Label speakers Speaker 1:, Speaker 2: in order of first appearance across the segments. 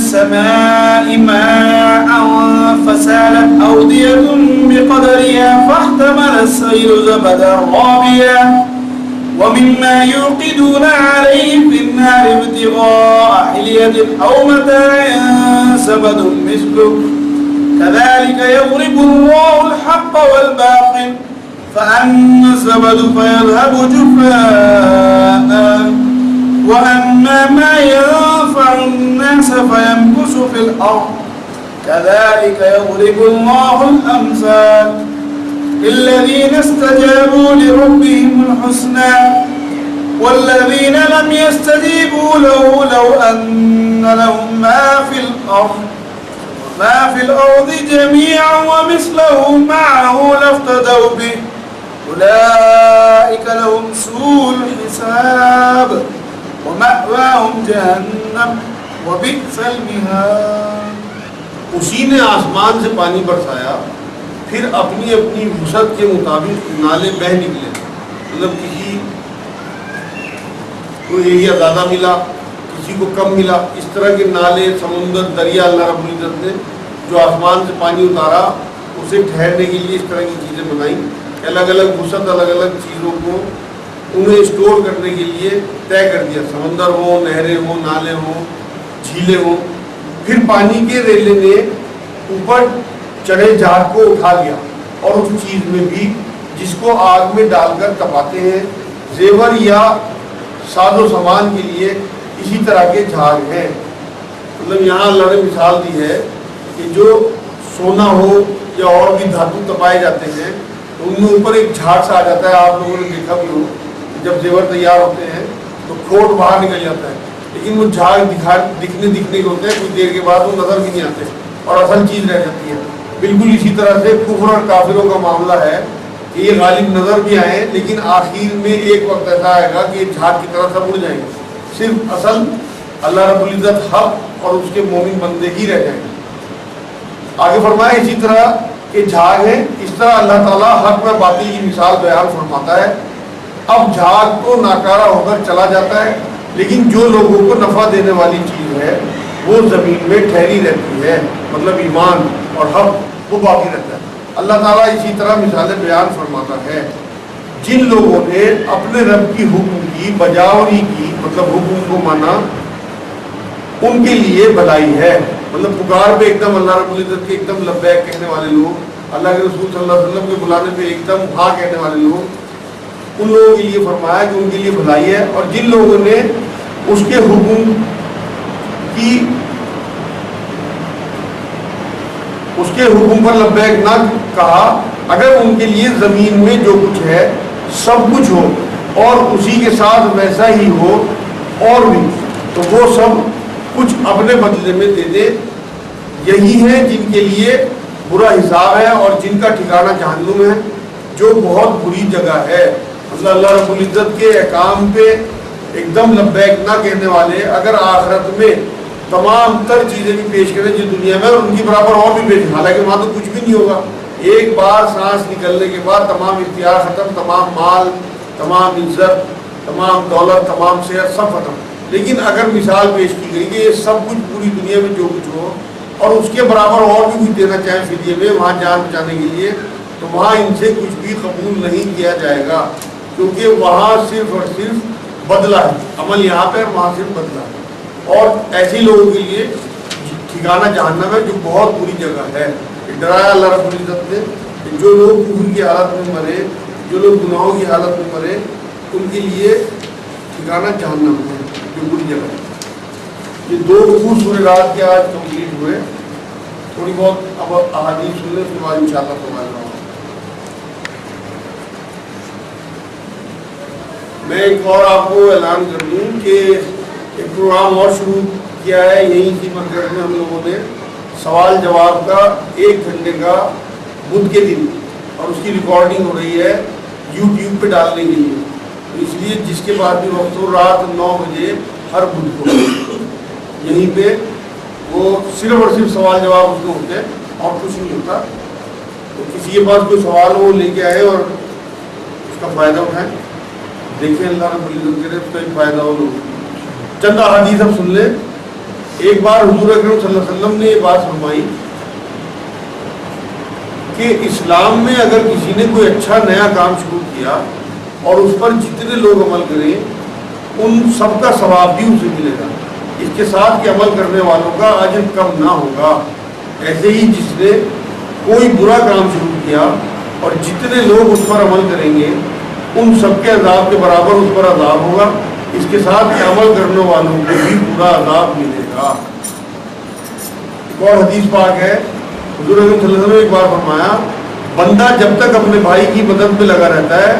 Speaker 1: السماء ماء فسالت أودية بقدرها فاحتمل السيل زبدا رابيا ومما يوقدون عليه في النار ابتغاء حلية أو متاع زبد مثله كذلك يضرب الله الحق والباطل فأما الزبد فيذهب جفاء وأما ما ينفع الناس فيمكث في الأرض كذلك يضرب الله الأمثال للذين استجابوا لربهم الحسنى والذين لم يستجيبوا له لو أن لهم ما في الأرض جميعا ومثله معه لافتدوا به أولئك لهم سوء الحساب ومأواهم جہنم وبئس المہاد۔
Speaker 2: اسی نے آسمان سے پانی برسایا، پھر اپنی اپنی وسعت کے مطابق نالے بہہ نکلے، مطلب کسی کو ایریا زیادہ ملا، کسی کو کم ملا، اس طرح کے نالے، سمندر، دریا اللہ رب العزت نے جو آسمان سے پانی اتارا اسے ٹھہرنے کے لیے اس طرح کی چیزیں بنائیں، الگ الگ وسعت، الگ الگ چیزوں کو انہیں اسٹور کرنے کے لیے طے کر دیا، سمندر ہو، نہریں ہوں، نالے ہوں، جھیلیں ہوں۔ پھر پانی کے ریلے نے اوپر چڑھے جہاز کو اٹھا لیا، اور اس چیز میں بھی جس کو آگ میں ڈال کر تپاتے ہیں، زیور یا ساز و سامان کے لیے اسی طرح کے جھاگ ہیں۔ مطلب یہاں اللہ نے مثال دی ہے کہ جو سونا ہو یا اور بھی دھاتو تپائے جاتے ہیں تو ان میں اوپر ایک جھاگ سا آ جاتا ہے، آپ لوگوں نے دیکھا بھی ہو، جب زیور تیار ہوتے ہیں تو کھوٹ باہر نکل جاتا ہے، لیکن وہ جھاگ دکھنے کے ہوتے ہیں، کچھ دیر کے بعد وہ نظر بھی نہیں آتے اور اصل چیز رہ جاتی ہے۔ بالکل اسی طرح سے کفر اور کافروں کا معاملہ ہے کہ یہ غالب نظر بھی آئے لیکن آخر میں ایک وقت ایسا آئے گا کہ جھاگ کی طرح سب اڑ جائیں گے، صرف اصل اللہ رب العزت حق اور اس کے مومن بندے ہی رہ جائیں گے۔ آگے فرمایا اسی طرح کہ جھاگ ہے، اس طرح اللہ تعالیٰ حق و باطل کی مثال بیان فرماتا ہے۔ اب جھاگ تو ناکارہ ہو کر چلا جاتا ہے، لیکن جو لوگوں کو نفع دینے والی چیز ہے وہ زمین میں ٹھہری رہتی ہے، مطلب ایمان اور حق وہ باقی رہتا ہے۔ اللہ تعالیٰ اسی طرح مثالیں بیان فرماتا ہے، جن لوگوں نے اپنے رب کی حکم کی بجاوری کی، مطلب حکم کو مانا، ان کے لیے بھلائی ہے۔ مطلب پکار پہ ایک دم اللہ رب العزت کے ایک دم لبیک کہنے والے لوگ، اللہ کے رسول صلی اللہ علیہ وسلم کے بلانے پہ ایک دم ہاں کہنے والے لوگ، ان لوگوں کے لیے فرمایا کہ ان کے لیے بھلائی ہے۔ اور جن لوگوں نے اس کے حکم پر لبیک نہ کہا، اگر ان کے لیے زمین میں جو کچھ ہے سب کچھ ہو اور اسی کے ساتھ ویسا ہی ہو اور بھی، تو وہ سب کچھ اپنے بدلے میں دے دے، یہی ہے جن کے لیے برا حساب ہے اور جن کا ٹھکانہ جہنم ہے جو بہت بری جگہ ہے۔ مطلب اللہ رب العزت کے احکام پہ ایک دم لبیک نہ کہنے والے اگر آخرت میں تمام تر چیزیں بھی پیش کریں جو دنیا میں، اور ان کی برابر اور بھی پیش، حالانکہ وہاں تو کچھ بھی نہیں ہوگا، ایک بار سانس نکلنے کے بعد تمام اختیار ختم، تمام مال، تمام عزت، تمام دولت، تمام صحت سب ختم، لیکن اگر مثال پیش کی گئی کہ یہ سب کچھ پوری دنیا میں جو کچھ ہو اور اس کے برابر اور بھی کچھ دینا چاہیں فدیے میں وہاں جان بچانے کے لیے، تو وہاں ان سے کچھ بھی قبول نہیں کیا جائے گا، کیونکہ وہاں صرف اور صرف بدلہ ہے، عمل یہاں پہ وہاں صرف بدلہ ہے۔ اور ایسے لوگوں کے لیے ٹھکانہ جہنم ہے جو بہت بری جگہ ہے۔ ڈرایا اللہ رب العزت نے کہ جو لوگ کفر کی حالت میں مرے، جو لوگ گناہوں کی حالت میں مرے، ان کے لیے ٹھکانہ جہنم ہے جو بری جگہ ہے۔ یہ دو رکوع سورہ رات کے آج کمپلیٹ ہوئے، تھوڑی بہت اب احادیث سن لیں، اس کے بعد انشاءاللہ فرمائے گا۔ میں ایک اور آپ کو اعلان کر دوں کہ ایک پروگرام اور شروع کیا ہے یہیں کی مرکز میں، ہم لوگوں نے سوال جواب کا 1 گھنٹے کا بدھ کے دن، اور اس کی ریکارڈنگ ہو رہی ہے یوٹیوب پہ ڈالنے کے لیے، اس لیے جس کے بعد بھی وقت ہو رات 9 بجے ہر بدھ کو یہیں پہ وہ صرف اور صرف سوال جواب اس میں ہوتے ہیں اور کچھ نہیں ہوتا۔ تو کسی کے پاس کوئی سوال ہو لے کے آئے اور اس کا فائدہ اٹھائیں، دیکھیں اللہ رب العزت کرے اس کا ایک فائدہ ہو۔ لوگ چند احادیث اب سن لیں۔ ایک بار حضور اکرم صلی اللہ علیہ وسلم نے یہ بات فرمائی کہ اسلام میں اگر کسی نے کوئی اچھا نیا کام شروع کیا اور اس پر جتنے لوگ عمل کریں ان سب کا ثواب بھی اسے ملے گا، اس کے ساتھ کہ عمل کرنے والوں کا اجر کم نہ ہوگا۔ ایسے ہی جس نے کوئی برا کام شروع کیا اور جتنے لوگ اس پر عمل کریں گے ان سب کے عذاب کے برابر اس پر عذاب ہوگا، اس کے ساتھ کہ عمل کرنے والوں کو بھی برا عذاب ملے گا۔ ایک اور حدیث پاک ہے، حضور اکرم صلی اللہ علیہ وسلم نے ایک بار فرمایا بندہ جب تک اپنے بھائی کی مدد میں لگا رہتا ہے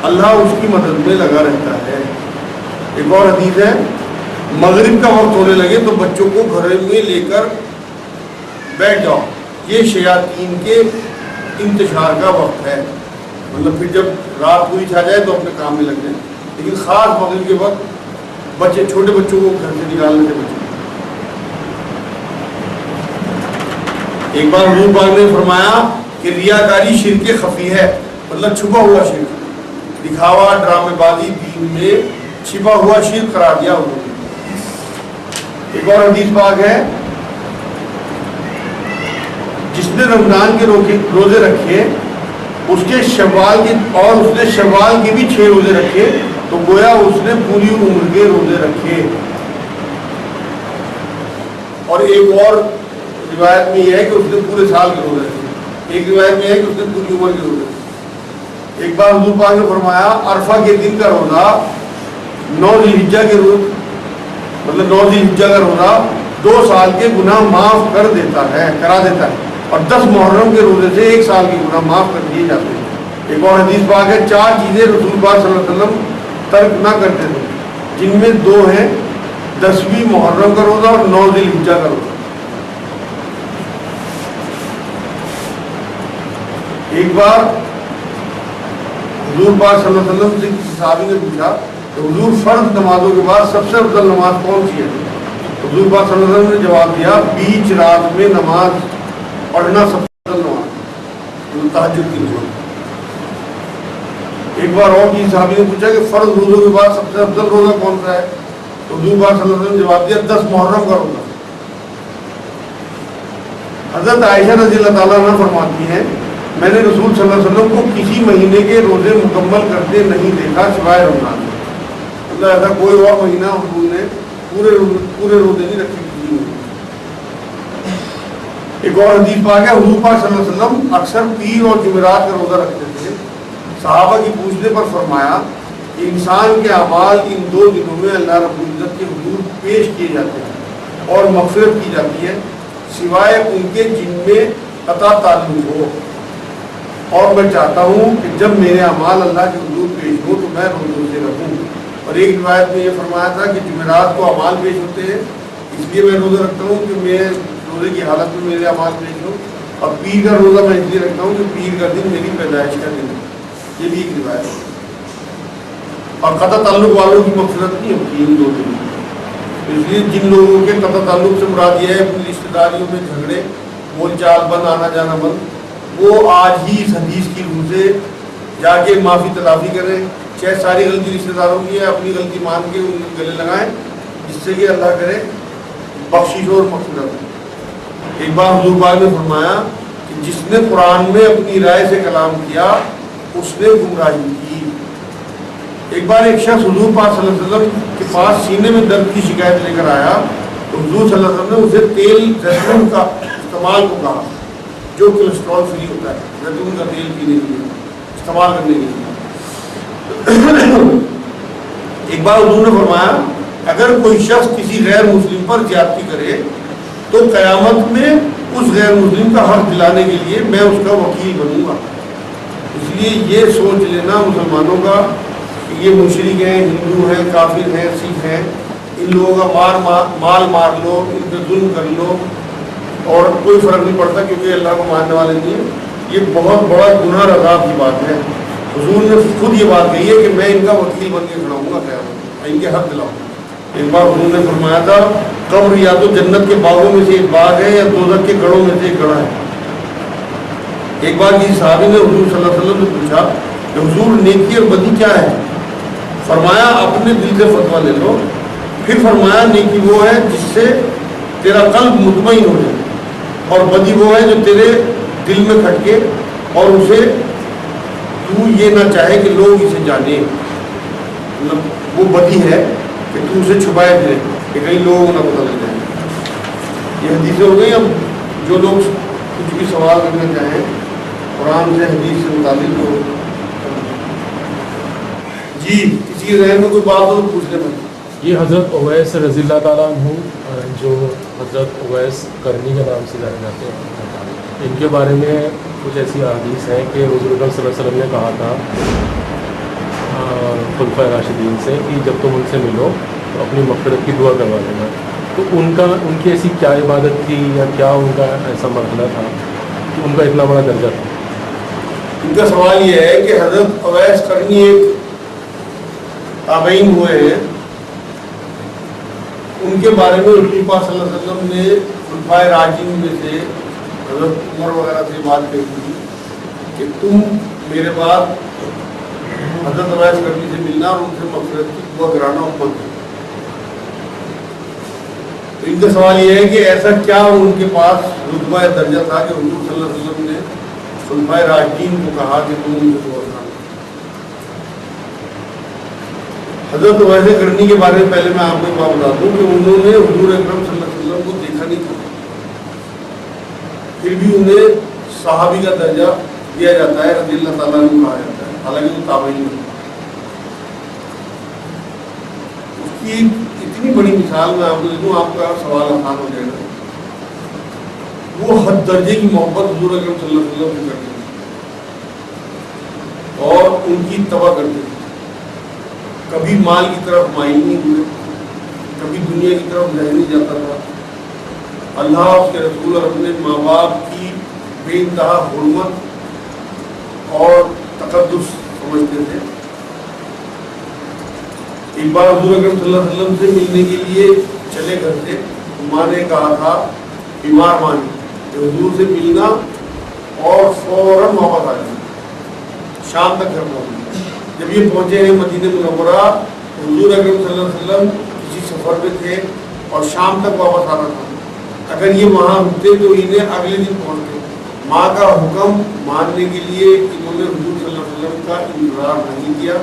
Speaker 2: اللہ اس کی مدد میں لگا رہتا ہے۔ ایک اور حدیث ہے مغرب کا وقت ہونے لگے تو بچوں کو گھر میں لے کر بیٹھ جاؤ، یہ شیاطین کے انتشار کا وقت ہے، مطلب پھر جب رات پوری چھا جائے تو اپنے کام میں لگ جائیں، لیکن خاص مغرب کے وقت بچے چھوٹے بچوں کو گھر سے نکالنے سے بچیں۔ ایک بار حضور پاک نے فرمایا کہ ریاکاری شرک خفی ہے، مطلب چھپا ہوا شرک، دکھاوا ڈرامے بازی دین میں چھپا ہوا شرک قرار دیا انہوں نے۔ ایک اور حدیث پاک ہے جس نے رمضان کے روزے رکھے اس کے شوال کے اور اس نے شوال کے بھی 6 روزے رکھے تو گویا اس نے پوری عمر کے روزے رکھے۔ اور ایک اور روایت میں یہ ہے کہ اس نے پورے سال کے روزے رکھے، ایک روایت میں ہے کہ اس نے پوری عمر کے روزے رکھے۔ ایک بار حضور پاک نے فرمایا عرفہ کے دن کا روزہ 9 ذی الحجہ کے روز مطلب 9 ذی الحجہ کا روزہ 2 سال کے گناہ معاف کرا دیتا ہے، اور 10 محرم کے روزے سے 1 سال کے گناہ معاف کر دیے جاتے ہیں۔ ایک اور حدیث پاک ہے 4 چیزیں رسول پاک صلی اللہ علیہ وسلم ترک نہ کرتے تھے، جن میں 2 ہیں 10ویں محرم کا روزہ اور 9 ذی الحجہ کا روزہ۔ ایک بار حضور پاک صلی اللہ علیہ وسلم سے کسی صحابی نے پوچھا کہ حضور فرض نمازوں کے بعد سب سے افضل نماز کون سی ہے؟ حضور پاک صلی اللہ علیہ وسلم نے جواب دیا بیچ رات میں نماز پڑھنا سب سے افضل نماز، تہجد کی نماز۔ ایک بار اور کسی صحابی نے پوچھا کہ فرض روزوں کے بعد سب سے افضل روزہ کون سا ہے؟ تو حضور پاک صلی اللہ علیہ وسلم نے جواب دیا 10 محرم کا روزہ۔ حضرت عائشہ رضی اللہ تعالیٰ عنہ فرماتی ہیں میں نے رسول صلی اللہ علیہ وسلم کو کسی مہینے کے روزے مکمل کرتے نہیں دیکھا سوائے رمضان، مطلب ایسا کوئی اور مہینہ حضور نے پورے روزے نہیں رکھے کسی میں۔ ایک اور حدیث پاک ہے حضور پاک صلی اللہ علیہ وسلم اکثر پیر اور جمعرات کا روزہ رکھتے تھے۔ صحابہ کی پوچھنے پر فرمایا کہ انسان کے اعمال ان 2 دنوں میں اللہ رب العزت کے حضور پیش کیے جاتے ہیں اور مغفرت کی جاتی ہے سوائے ان کے جن میں قطع تعلق ہو، اور میں چاہتا ہوں کہ جب میرے اعمال اللہ کے حضور پیش ہو تو میں روزوں سے رکھوں۔ اور ایک روایت میں یہ فرمایا تھا کہ جمعرات کو اعمال پیش ہوتے ہیں اس لیے میں روزہ رکھتا ہوں کہ میں روزے کی حالت میں میرے اعمال پیش ہوں، اور پیر کا روزہ میں اس لیے رکھتا ہوں کہ پیر کا دن میری پیدائش کا دن ہے، یہ بھی ایک روایت ہے۔ اور قطع تعلق والوں کی مغفرت نہیں ہوتی ان 2 دن، اس لیے جن لوگوں کے قطع تعلق سے مراد یہ ہے اپنی رشتے داریوں میں جھگڑے بول چال بند آنا جانا بند، وہ آج ہی اس حدیث کی روح سے جا کے معافی تلافی کریں، چاہے ساری غلطی رشتے داروں کی ہے اپنی غلطی مان کے ان کے گلے لگائیں جس سے کہ اللہ کرے بخشش اور مغفرت۔ ایک بار حضور پاک نے فرمایا کہ جس نے قرآن میں اپنی رائے سے کلام کیا اس نے گمراہی کی۔ ایک بار ایک شخص حضور پاک صلی اللہ علیہ وسلم کے پاس سینے میں درد کی شکایت لے کر آیا تو حضور صلی اللہ علیہ وسلم نے اسے تیل زیتون کا استعمال کو کہا جو کولیسٹرول فری ہوتا ہے، زیتون کا تیل پینے کے لیے استعمال کرنے کے لیے۔ ایک بار حضور نے فرمایا اگر کوئی شخص کسی غیر مسلم پر زیادتی کرے تو قیامت میں اس غیر مسلم کا حق دلانے کے لیے میں اس کا وکیل بنوں گا۔ اس لیے یہ سوچ لینا مسلمانوں کا کہ یہ مشرک ہیں، ہندو ہیں، کافر ہیں، سکھ ہیں، ان لوگوں کا مال مار لو، ان پہ ظلم کر لو اور کوئی فرق نہیں پڑتا کیونکہ اللہ کو ماننے والے نہیں ہیں، یہ بہت بڑا گناہ اور عذاب کی بات ہے۔ حضور نے خود یہ بات کہی ہے کہ میں ان کا وکیل بن کے کھڑا ہوں گا قیامت میں، میں ان کے حق دلاؤں گا۔ ایک بار حضور نے فرمایا تھا قبر یا تو جنت کے باغوں میں سے ایک باغ ہے یا دوزخ کے گڑھوں میں سے ایک گڑھا ہے۔ ایک بار کسی صحابی نے حضور صلی اللہ علیہ وسلم سے پوچھا کہ حضور نیکی اور بدی کیا ہے؟ فرمایا اپنے دل سے فتویٰ لے لو۔ پھر فرمایا نیکی وہ ہے جس سے تیرا قلب مطمئن ہو جائے. اور بدی وہ ہے جو تیرے دل میں کھٹکے اور اسے تو یہ نہ چاہے کہ لوگ اسے جانے. مطلب وہ بدی ہے کہ تو اسے چھپائے پھرے کہ کہیں لوگ نہ پتہ لگ جائیں. یہ حدیثیں ہو گئی. اب جو لوگ کچھ بھی سوال کرنا چاہیں قرآن سے حدیث سے متعلق ہو. جی کسی کے ذہن میں کوئی بات ہو تو پوچھ لیں.
Speaker 3: یہ حضرت اویس رضی اللہ تعالیٰ عنہ جو حضرت اویس کرنی کے نام سے جانے جاتے ہیں، ان کے بارے میں کچھ ایسی احادیث ہیں کہ حضور اکرم صلی اللہ علیہ وسلم نے کہا تھا خلفائے راشدین سے کہ جب تم ان سے ملو تو اپنی مغفرت کی دعا کروا لینا. تو ان کی ایسی کیا عبادت تھی یا کیا ان کا ایسا مرحلہ تھا کہ ان کا اتنا بڑا درجہ تھا؟
Speaker 2: ان کا سوال یہ ہے کہ حضرت اویس کرنی ایک تابعین ہوئے ہیں. ان کے بارے میں رسول پاک صلی اللہ علیہ وسلم نے خلفائے راشدین میں سے حضرت عمر وغیرہ سے بات کہی تھی کہ تم میرے بعد حضرت اویس کرنی سے ملنا اور ان سے مغفرت کی دعا کرانا امت ہے. تو ان کا سوال یہ ہے کہ ایسا کیا ان کے پاس رتبہ درجہ تھا کہ حضور صلی اللہ علیہ وسلم نے خلفائے راشدین کو کہا کہ تم ان سے دعا کرانا. حضرت اویس کرنی کے بارے میں پہلے میں آپ کو ایک بات بتا دوں کہ انہوں نے حضور اکرم صلی اللہ علیہ وسلم کو دیکھا نہیں تھا، پھر بھی انہیں صحابی کا درجہ دیا جاتا ہے، رضی اللہ تعالیٰ عنہ کہا جاتا ہے، حالانکہ وہ تابعین ہے. اس کی ایک اتنی بڑی مثال میں آپ کو دے دوں، آپ کا سوال آسان ہو جائے گا. وہ حد درجے کی محبت حضور اکرم صلی اللہ علیہ وسلم سے کرتے تھے اور ان کی اتباع کرتے تھے. کبھی مال کی طرف مائل نہیں ہوئے، کبھی دنیا کی طرف ذہن نہیں جاتا تھا. اللہ اس کے رسول اور اپنے ماں باپ کی بے انتہا حرمت اور تقدس سمجھتے تھے. ایک بار حضور اکرم صلی اللہ علیہ وسلم سے ملنے کے لیے چلے گھر سے. ماں نے کہا تھا بیمار ماں نے کہ حضور سے ملنا اور فوراً واپس آ جانا، شام تک گھر پہنچنا. جب یہ پہنچے ہیں مدینہ منورہ، حضور اکرم صلی اللہ علیہ وسلم کسی سفر پہ تھے اور شام تک واپس آنا تھا. اگر یہ وہاں رکتے تو انہیں اگلے دن پہنچتے. ماں کا حکم ماننے کے لیے انہوں نے حضور صلی اللہ علیہ وسلم کا انتظار نہیں کیا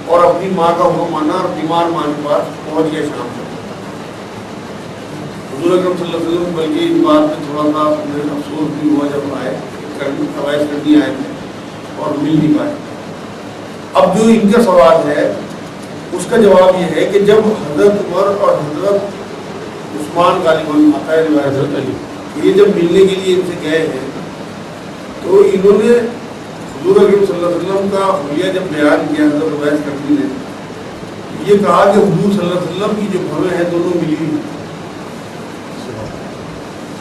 Speaker 2: اور اپنی ماں کا حکم مانا اور بیمار ماں کے پاس پہنچ گیا شام تک. حضور اکرم صلی اللہ علیہ وسلم بلکہ اس بات میں تھوڑا سا افسوس بھی ہوا جب آئے اویس کرنی آئے تھے اور مل نہیں پائے. اب جو ان کا سوال ہے اس کا جواب یہ ہے کہ جب حضرت عمر اور حضرت عثمان غالباً آتا ہے حضرت علی یہ جب ملنے کے لیے ان سے گئے ہیں تو انہوں نے حضور اکرم صلی اللہ علیہ وسلم کا حلیہ جب بیان کیا حضرت اویس کرنی نے یہ کہا کہ حضور صلی اللہ علیہ وسلم کی جو بھویں ہیں دونوں ملی ہوئی.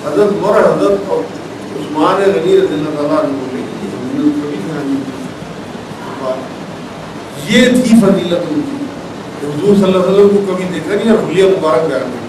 Speaker 2: حضرت عمر اور حضرت عثمان غنی رضی اللہ تعالیٰ عنہ نے کبھی کہانی یہ تھی فضیلت ان کی کہ حضور صلی اللہ علیہ وسلم کو کبھی دیکھا نہیں اور حلیہ مبارک بیان کیا.